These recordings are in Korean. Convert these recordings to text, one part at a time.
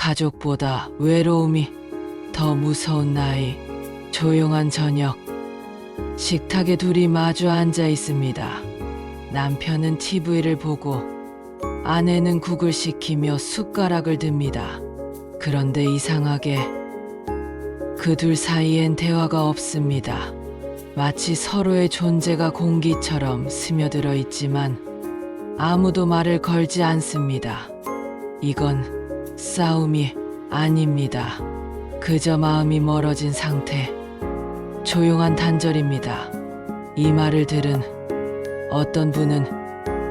가족보다 외로움이 더 무서운 나이. 조용한 저녁. 식탁에 둘이 마주 앉아 있습니다. 남편은 TV를 보고 아내는 국을 식히며 숟가락을 듭니다. 그런데 이상하게 그 둘 사이엔 대화가 없습니다. 마치 서로의 존재가 공기처럼 스며들어 있지만 아무도 말을 걸지 않습니다. 이건 싸움이 아닙니다. 그저 마음이 멀어진 상태. 조용한 단절입니다. 이 말을 들은 어떤 분은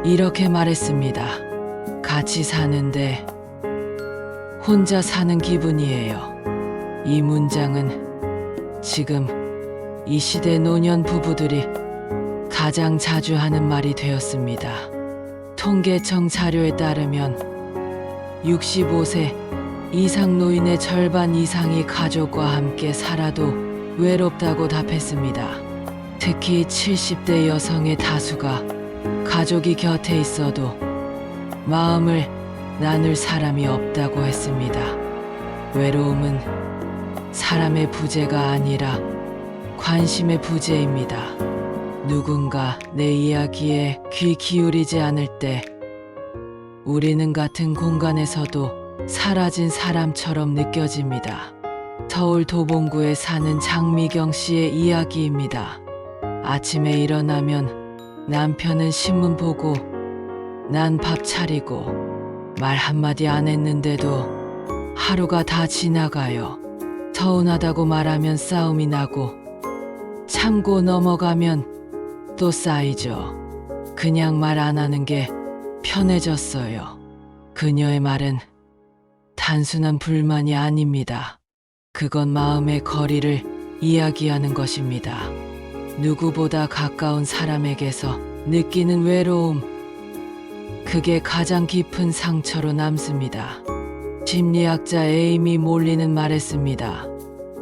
이렇게 말했습니다. 같이 사는데 혼자 사는 기분이에요. 이 문장은 지금 이 시대 노년 부부들이 가장 자주 하는 말이 되었습니다. 통계청 자료에 따르면 65세 이상 노인의 절반 이상이 가족과 함께 살아도 외롭다고 답했습니다. 특히 70대 여성의 다수가 가족이 곁에 있어도 마음을 나눌 사람이 없다고 했습니다. 외로움은 사람의 부재가 아니라 관심의 부재입니다. 누군가 내 이야기에 귀 기울이지 않을 때 우리는 같은 공간에서도 사라진 사람처럼 느껴집니다. 서울 도봉구에 사는 장미경 씨의 이야기입니다. 아침에 일어나면 남편은 신문 보고 난 밥 차리고 말 한마디 안 했는데도 하루가 다 지나가요. 서운하다고 말하면 싸움이 나고 참고 넘어가면 또 쌓이죠. 그냥 말 안 하는 게 편해졌어요. 그녀의 말은 단순한 불만이 아닙니다. 그건 마음의 거리를 이야기하는 것입니다. 누구보다 가까운 사람에게서 느끼는 외로움. 그게 가장 깊은 상처로 남습니다. 심리학자 에이미 몰리는 말했습니다.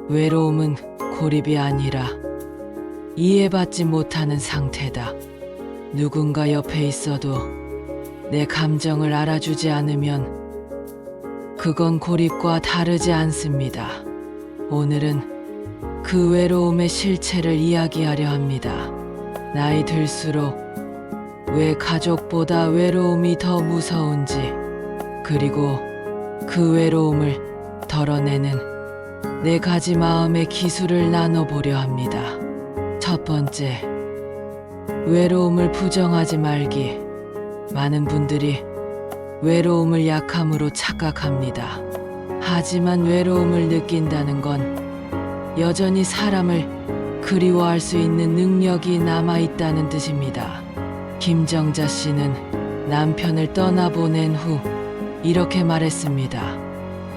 외로움은 고립이 아니라 이해받지 못하는 상태다. 누군가 옆에 있어도 내 감정을 알아주지 않으면 그건 고립과 다르지 않습니다. 오늘은 그 외로움의 실체를 이야기하려 합니다. 나이 들수록 왜 가족보다 외로움이 더 무서운지, 그리고 그 외로움을 덜어내는 네 가지 마음의 기술을 나눠보려 합니다. 첫 번째, 외로움을 부정하지 말기. 많은 분들이 외로움을 약함으로 착각합니다. 하지만 외로움을 느낀다는 건 여전히 사람을 그리워할 수 있는 능력이 남아있다는 뜻입니다. 김정자 씨는 남편을 떠나보낸 후 이렇게 말했습니다.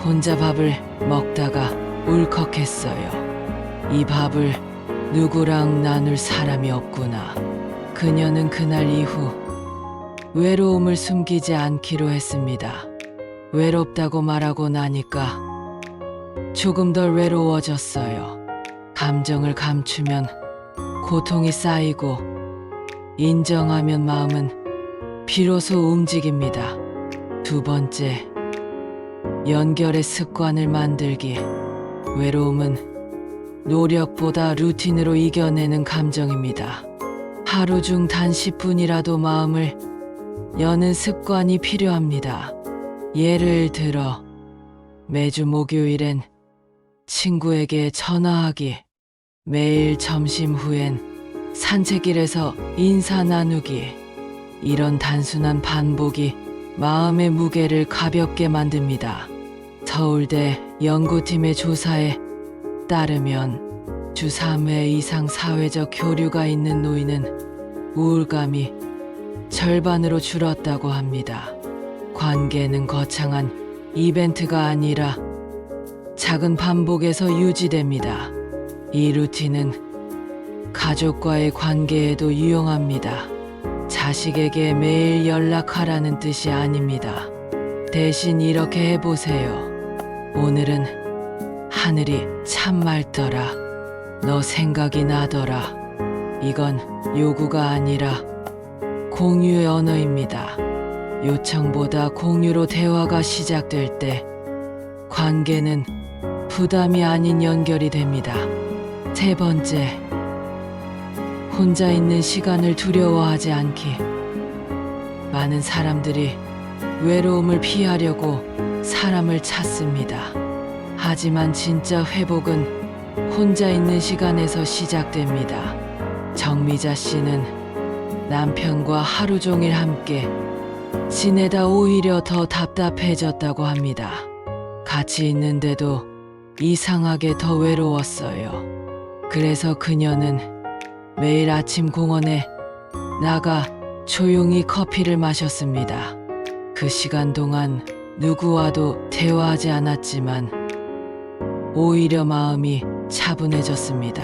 혼자 밥을 먹다가 울컥했어요. 이 밥을 누구랑 나눌 사람이 없구나. 그녀는 그날 이후 외로움을 숨기지 않기로 했습니다. 외롭다고 말하고 나니까 조금 덜 외로워졌어요. 감정을 감추면 고통이 쌓이고 인정하면 마음은 비로소 움직입니다. 두 번째, 연결의 습관을 만들기. 외로움은 노력보다 루틴으로 이겨내는 감정입니다. 하루 중 단 10분이라도 마음을 여는 습관이 필요합니다. 예를 들어 매주 목요일엔 친구에게 전화하기, 매일 점심 후엔 산책길에서 인사 나누기. 이런 단순한 반복이 마음의 무게를 가볍게 만듭니다. 서울대 연구팀의 조사에 따르면 주 3회 이상 사회적 교류가 있는 노인은 우울감이 절반으로 줄었다고 합니다. 관계는 거창한 이벤트가 아니라 작은 반복에서 유지됩니다. 이 루틴은 가족과의 관계에도 유용합니다. 자식에게 매일 연락하라는 뜻이 아닙니다. 대신 이렇게 해보세요. 오늘은 하늘이 참 맑더라. 너 생각이 나더라. 이건 요구가 아니라 공유의 언어입니다. 요청보다 공유로 대화가 시작될 때 관계는 부담이 아닌 연결이 됩니다. 세 번째, 혼자 있는 시간을 두려워하지 않기. 많은 사람들이 외로움을 피하려고 사람을 찾습니다. 하지만 진짜 회복은 혼자 있는 시간에서 시작됩니다. 정미자 씨는 남편과 하루 종일 함께 지내다 오히려 더 답답해졌다고 합니다. 같이 있는데도 이상하게 더 외로웠어요. 그래서 그녀는 매일 아침 공원에 나가 조용히 커피를 마셨습니다. 그 시간 동안 누구와도 대화하지 않았지만 오히려 마음이 차분해졌습니다.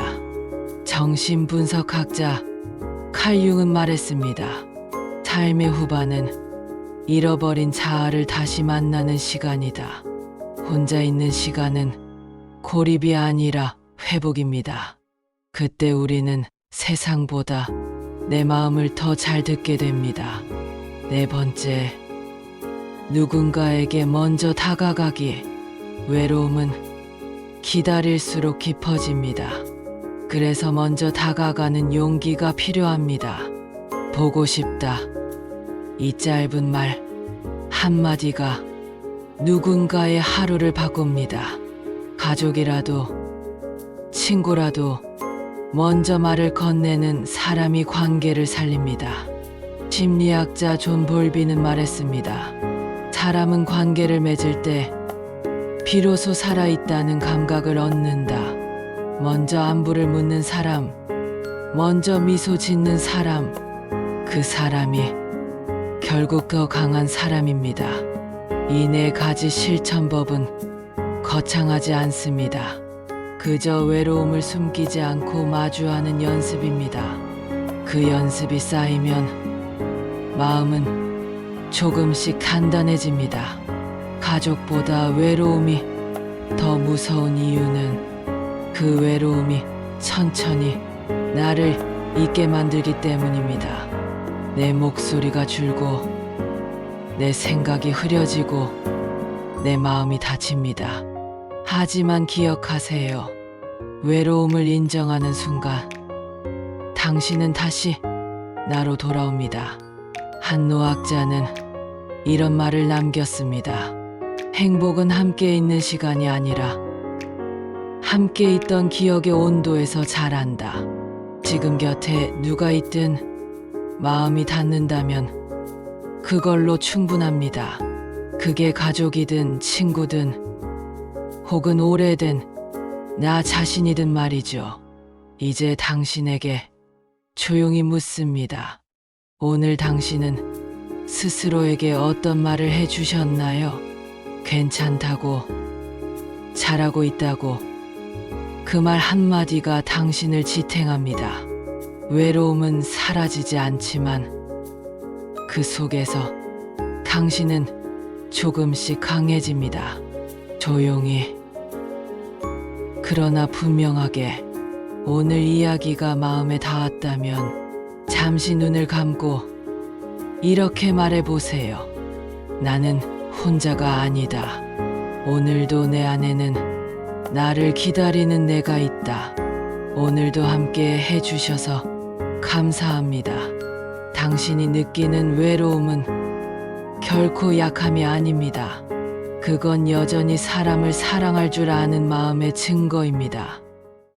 정신분석학자 칼 융은 말했습니다. 삶의 후반은 잃어버린 자아를 다시 만나는 시간이다. 혼자 있는 시간은 고립이 아니라 회복입니다. 그때 우리는 세상보다 내 마음을 더 잘 듣게 됩니다. 네 번째, 누군가에게 먼저 다가가기. 외로움은 기다릴수록 깊어집니다. 그래서 먼저 다가가는 용기가 필요합니다. 보고 싶다. 이 짧은 말 한마디가 누군가의 하루를 바꿉니다. 가족이라도 친구라도 먼저 말을 건네는 사람이 관계를 살립니다. 심리학자 존 볼비는 말했습니다. 사람은 관계를 맺을 때 비로소 살아있다는 감각을 얻는다. 먼저 안부를 묻는 사람, 먼저 미소 짓는 사람, 그 사람이 결국 더 강한 사람입니다. 이 네 가지 실천법은 거창하지 않습니다. 그저 외로움을 숨기지 않고 마주하는 연습입니다. 그 연습이 쌓이면 마음은 조금씩 단단해집니다. 가족보다 외로움이 더 무서운 이유는 그 외로움이 천천히 나를 잊게 만들기 때문입니다. 내 목소리가 줄고 내 생각이 흐려지고 내 마음이 다칩니다. 하지만 기억하세요. 외로움을 인정하는 순간 당신은 다시 나로 돌아옵니다. 한 노학자는 이런 말을 남겼습니다. 행복은 함께 있는 시간이 아니라 함께 있던 기억의 온도에서 자란다. 지금 곁에 누가 있든 마음이 닿는다면 그걸로 충분합니다. 그게 가족이든 친구든 혹은 오래된 나 자신이든 말이죠. 이제 당신에게 조용히 묻습니다. 오늘 당신은 스스로에게 어떤 말을 해주셨나요? 괜찮다고, 잘하고 있다고. 그 말 한마디가 당신을 지탱합니다. 외로움은 사라지지 않지만 그 속에서 당신은 조금씩 강해집니다. 조용히, 그러나 분명하게. 오늘 이야기가 마음에 닿았다면 잠시 눈을 감고 이렇게 말해보세요. 나는 혼자가 아니다. 오늘도 내 안에는 나를 기다리는 내가 있다. 오늘도 함께 해주셔서 감사합니다. 당신이 느끼는 외로움은 결코 약함이 아닙니다. 그건 여전히 사람을 사랑할 줄 아는 마음의 증거입니다.